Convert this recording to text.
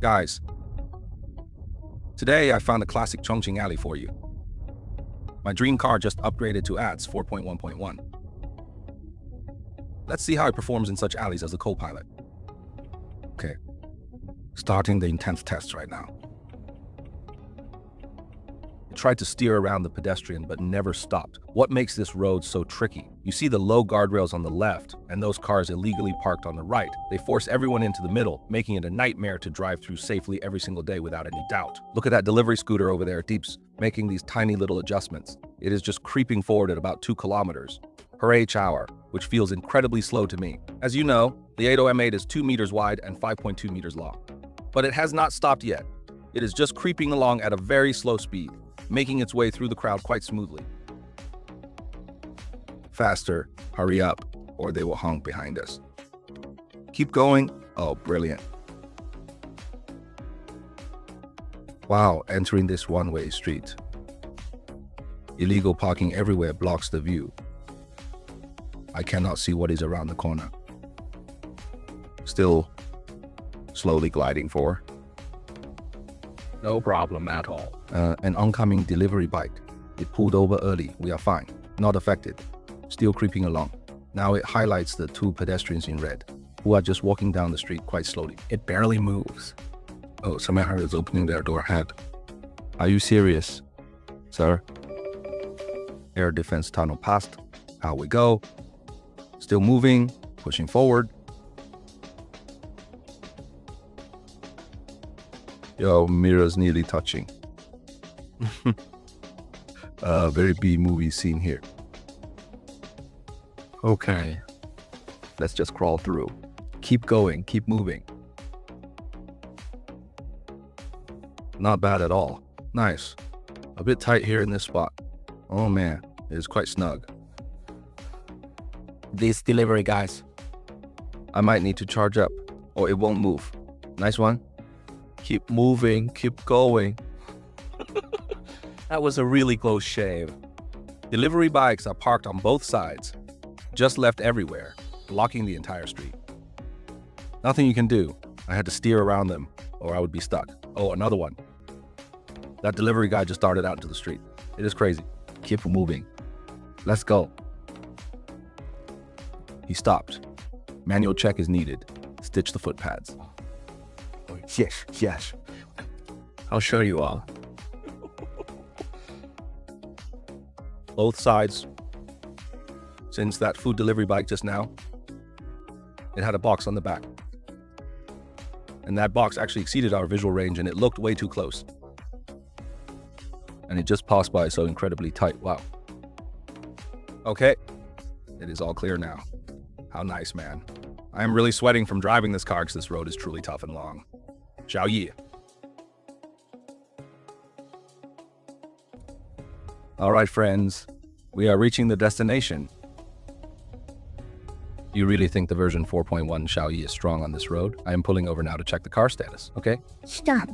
Guys, today I found a classic Chongqing alley for you. My dream car just upgraded to ADS 4.1.1. Let's see how it performs in such alleys as a co-pilot. Okay, starting the intense test right now. It tried to steer around the pedestrian but never stopped. What makes this road so tricky? You see the low guardrails on the left and those cars illegally parked on the right. They force everyone into the middle, making it a nightmare to drive through safely every single day without any doubt. Look at that delivery scooter over there, Deeps, making these tiny little adjustments. It is just creeping forward at about 2 kilometers per hour, which feels incredibly slow to me. As you know, the AITO M8 is 2 meters wide and 5.2 meters long. But it has not stopped yet. It is just creeping along at a very slow speed, making its way through the crowd quite smoothly. Faster, hurry up, or they will honk behind us. Keep going. Oh, brilliant. Wow, entering this one-way street. Illegal parking everywhere blocks the view. I cannot see what is around the corner. Still slowly gliding forward. No problem at all. An oncoming delivery bike. It pulled over early. We are fine. Not affected. Still creeping along. Now it highlights the 2 pedestrians in red, who are just walking down the street quite slowly. It barely moves. Oh, someone is opening their door ahead. Are you serious, sir? Air defense tunnel passed. Out we go. Still moving, pushing forward. Yo, mirrors nearly touching. Very B-movie scene here. Okay. Let's just crawl through. Keep going, keep moving. Not bad at all. Nice. A bit tight here in this spot. Oh man, it is quite snug. These delivery guys. I might need to charge up, or it won't move. Nice one. Keep moving, keep going. That was a really close shave. Delivery bikes are parked on both sides, just left everywhere, blocking the entire street. Nothing you can do. I had to steer around them, or I would be stuck. Oh, another one. That delivery guy just darted out into the street. It is crazy. Keep moving. Let's go. He stopped. Manual check is needed. Stitch the foot pads. Yes, yes. I'll show you all. Both sides. Since that food delivery bike just now, it had a box on the back. And that box actually exceeded our visual range and it looked way too close. And it just passed by so incredibly tight. Wow. Okay. It is all clear now. How nice, man. I am really sweating from driving this car because this road is truly tough and long. Xiao Yi. All right, friends. We are reaching the destination. You really think the version 4.1 Xiao Yi is strong on this road? I am pulling over now to check the car status, okay? Stop.